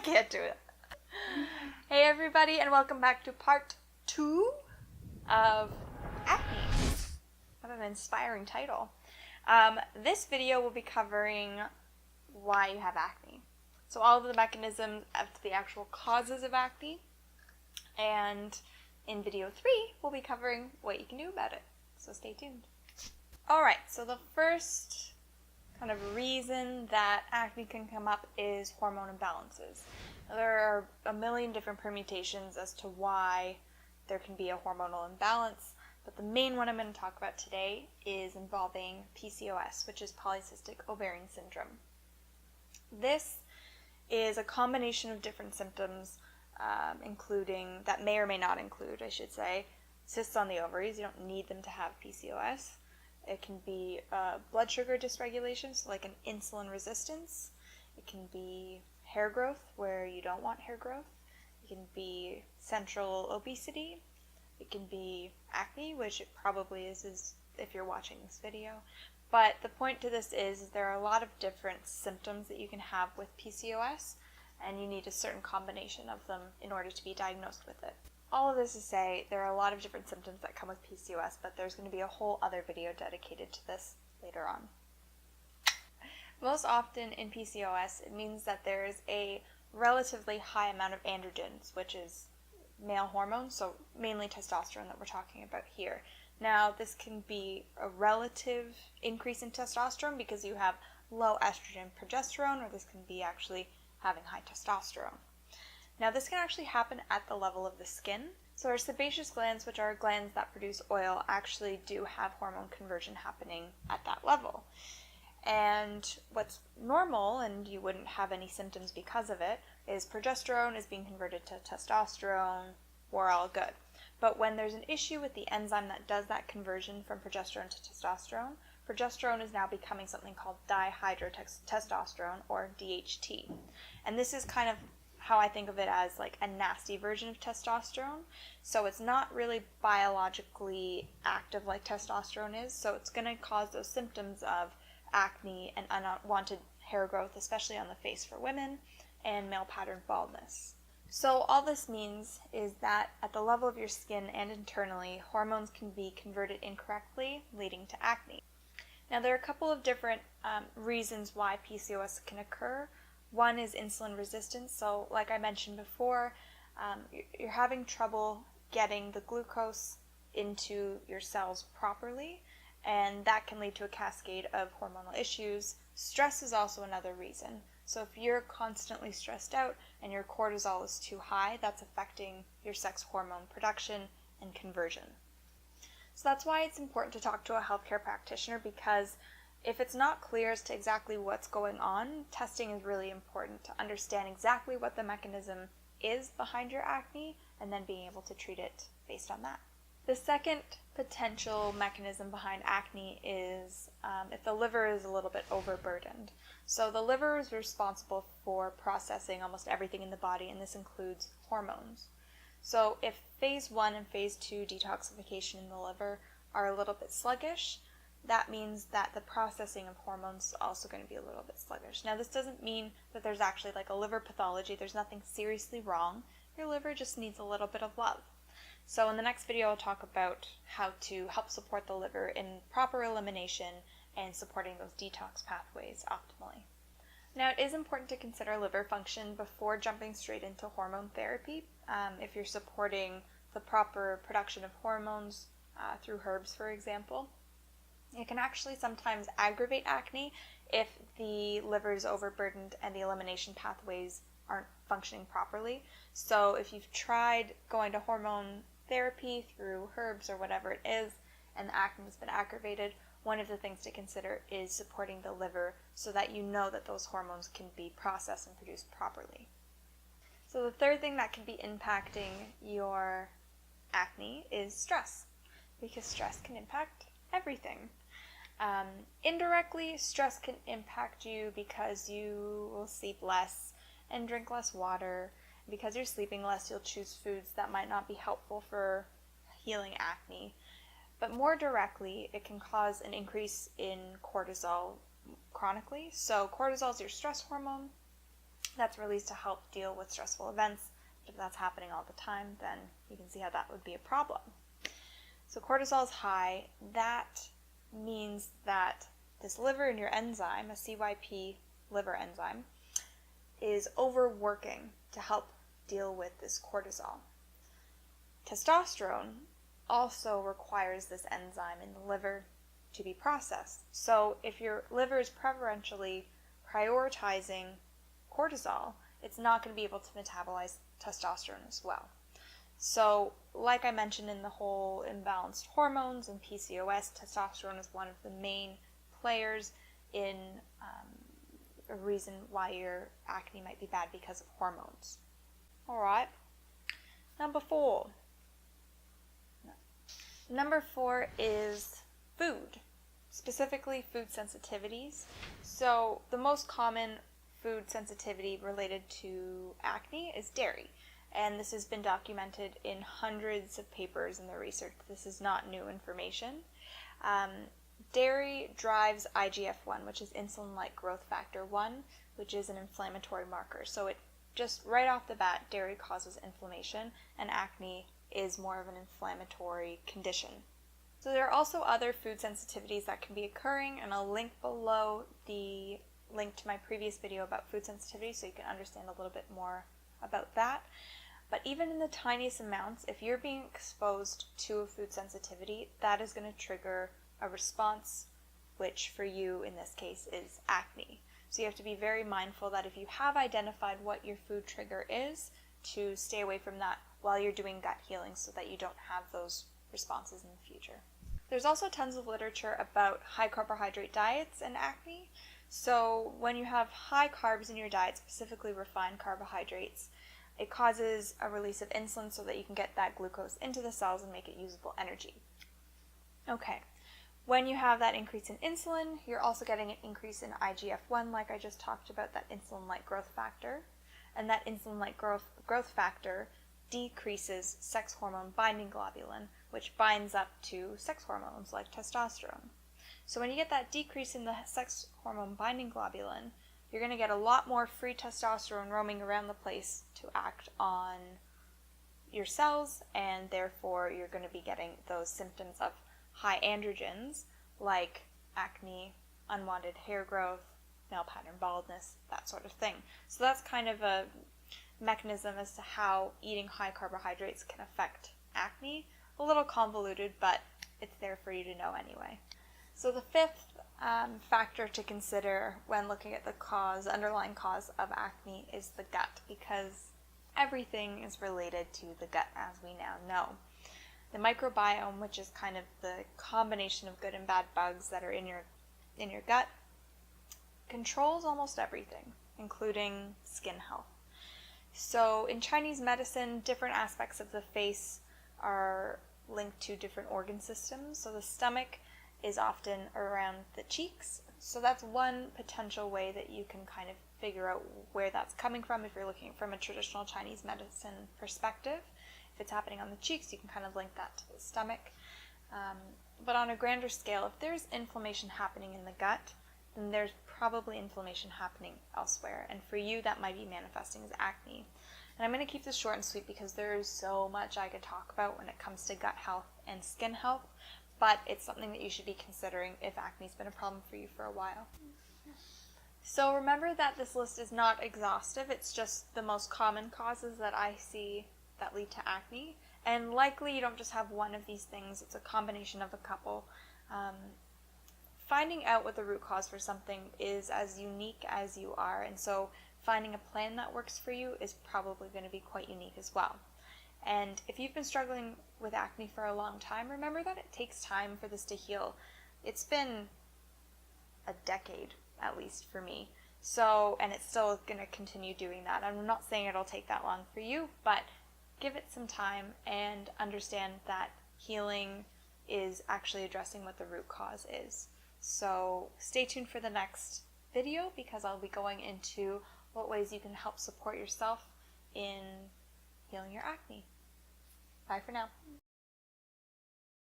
can't do it. Hey everybody, and welcome back to part 2 of acne. What an inspiring title. This video will be covering why you have acne. So all of the mechanisms of the actual causes of acne. And in video 3, we'll be covering what you can do about it. So stay tuned. Alright, so the first kind of reason that acne can come up is hormone imbalances. Now, there are a million different permutations as to why there can be a hormonal imbalance, but the main one I'm going to talk about today is involving PCOS, which is polycystic ovarian syndrome. This is a combination of different symptoms, including, that may or may not include, I should say, cysts on the ovaries. You don't need them to have PCOS. It can be blood sugar dysregulation, so like an insulin resistance. It can be hair growth, where you don't want hair growth. It can be central obesity. It can be acne, which it probably is if you're watching this video. But the point to this is there are a lot of different symptoms that you can have with PCOS, and you need a certain combination of them in order to be diagnosed with it. All of this to say, there are a lot of different symptoms that come with PCOS, but there's going to be a whole other video dedicated to this later on. Most often in PCOS, it means that there is a relatively high amount of androgens, which is male hormones, so mainly testosterone that we're talking about here. Now, this can be a relative increase in testosterone because you have low estrogen progesterone, or this can be actually having high testosterone. Now, this can actually happen at the level of the skin. So our sebaceous glands, which are glands that produce oil, actually do have hormone conversion happening at that level. And what's normal, and you wouldn't have any symptoms because of it, is progesterone is being converted to testosterone. We're all good. But when there's an issue with the enzyme that does that conversion from progesterone to testosterone, progesterone is now becoming something called dihydrotestosterone, or DHT. And this is kind of how I think of it as like a nasty version of testosterone. So it's not really biologically active like testosterone is, so it's going to cause those symptoms of acne and unwanted hair growth, especially on the face for women, and male pattern baldness. So all this means is that at the level of your skin and internally, hormones can be converted incorrectly, leading to acne. Now, there are a couple of different reasons why PCOS can occur. One is insulin resistance. So like I mentioned before, you're having trouble getting the glucose into your cells properly, and that can lead to a cascade of hormonal issues. Stress is also another reason. So if you're constantly stressed out and your cortisol is too high, that's affecting your sex hormone production and conversion. So that's why it's important to talk to a healthcare practitioner, because if it's not clear as to exactly what's going on, testing is really important to understand exactly what the mechanism is behind your acne and then being able to treat it based on that. The second potential mechanism behind acne is if the liver is a little bit overburdened. So the liver is responsible for processing almost everything in the body, and this includes hormones. So if phase 1 and phase 2 detoxification in the liver are a little bit sluggish, that means that the processing of hormones is also going to be a little bit sluggish. Now, this doesn't mean that there's actually like a liver pathology. There's nothing seriously wrong. Your liver just needs a little bit of love. So in the next video, I'll talk about how to help support the liver in proper elimination and supporting those detox pathways optimally. Now, it is important to consider liver function before jumping straight into hormone therapy. If you're supporting the proper production of hormones through herbs, for example, it can actually sometimes aggravate acne if the liver is overburdened and the elimination pathways aren't functioning properly. So if you've tried going to hormone therapy through herbs or whatever it is, and the acne has been aggravated, one of the things to consider is supporting the liver so that you know that those hormones can be processed and produced properly. So the third thing that can be impacting your acne is stress, because stress can impact everything. Indirectly, stress can impact you because you will sleep less and drink less water. Because you're sleeping less, you'll choose foods that might not be helpful for healing acne. But more directly, it can cause an increase in cortisol chronically. So cortisol is your stress hormone, that's released to help deal with stressful events. If that's happening all the time, then you can see how that would be a problem. So cortisol is high. That means that this liver in your enzyme, a CYP liver enzyme, is overworking to help deal with this cortisol. Testosterone also requires this enzyme in the liver to be processed. So if your liver is preferentially prioritizing cortisol, it's not going to be able to metabolize testosterone as well. So, like I mentioned in the whole imbalanced hormones and PCOS, testosterone is one of the main players in a reason why your acne might be bad because of hormones. Alright, number 4. Number 4 is food, specifically food sensitivities. So the most common food sensitivity related to acne is dairy, and this has been documented in hundreds of papers in the research. This is not new information. Dairy drives IGF-1, which is insulin-like growth factor 1, which is an inflammatory marker. So it just right off the bat, dairy causes inflammation, and acne is more of an inflammatory condition. So there are also other food sensitivities that can be occurring, and I'll link below the link to my previous video about food sensitivity so you can understand a little bit more about that. But even in the tiniest amounts, if you're being exposed to a food sensitivity, that is going to trigger a response, which for you in this case is acne. So you have to be very mindful that if you have identified what your food trigger is, to stay away from that while you're doing gut healing so that you don't have those responses in the future. There's also tons of literature about high carbohydrate diets and acne. So when you have high carbs in your diet, specifically refined carbohydrates, it causes a release of insulin so that you can get that glucose into the cells and make it usable energy. Okay, when you have that increase in insulin, you're also getting an increase in IGF-1, like I just talked about, that insulin-like growth factor. And that insulin-like growth factor decreases sex hormone binding globulin, which binds up to sex hormones like testosterone. So when you get that decrease in the sex hormone binding globulin, you're going to get a lot more free testosterone roaming around the place to act on your cells, and therefore you're going to be getting those symptoms of high androgens like acne, unwanted hair growth, male pattern baldness, that sort of thing. So that's kind of a mechanism as to how eating high carbohydrates can affect acne. A little convoluted, but it's there for you to know anyway. So the fifth factor to consider when looking at the underlying cause of acne is the gut, because everything is related to the gut, as we now know. The microbiome, which is kind of the combination of good and bad bugs that are in your gut, controls almost everything, including skin health. So in Chinese medicine, different aspects of the face are linked to different organ systems. So the stomach is often around the cheeks. So that's one potential way that you can kind of figure out where that's coming from if you're looking from a traditional Chinese medicine perspective. If it's happening on the cheeks, you can kind of link that to the stomach. But on a grander scale, if there's inflammation happening in the gut, then there's probably inflammation happening elsewhere. And for you, that might be manifesting as acne. And I'm going to keep this short and sweet because there is so much I could talk about when it comes to gut health and skin health, but it's something that you should be considering if acne's been a problem for you for a while. So remember that this list is not exhaustive. It's just the most common causes that I see that lead to acne. And likely you don't just have one of these things. It's a combination of a couple. Finding out what the root cause for something is as unique as you are, and so finding a plan that works for you is probably going to be quite unique as well. And if you've been struggling with acne for a long time, remember that it takes time for this to heal. It's been a decade, at least for me. So, and it's still going to continue doing that. I'm not saying it'll take that long for you, but give it some time and understand that healing is actually addressing what the root cause is. So stay tuned for the next video because I'll be going into what ways you can help support yourself in healing your acne. Bye for now.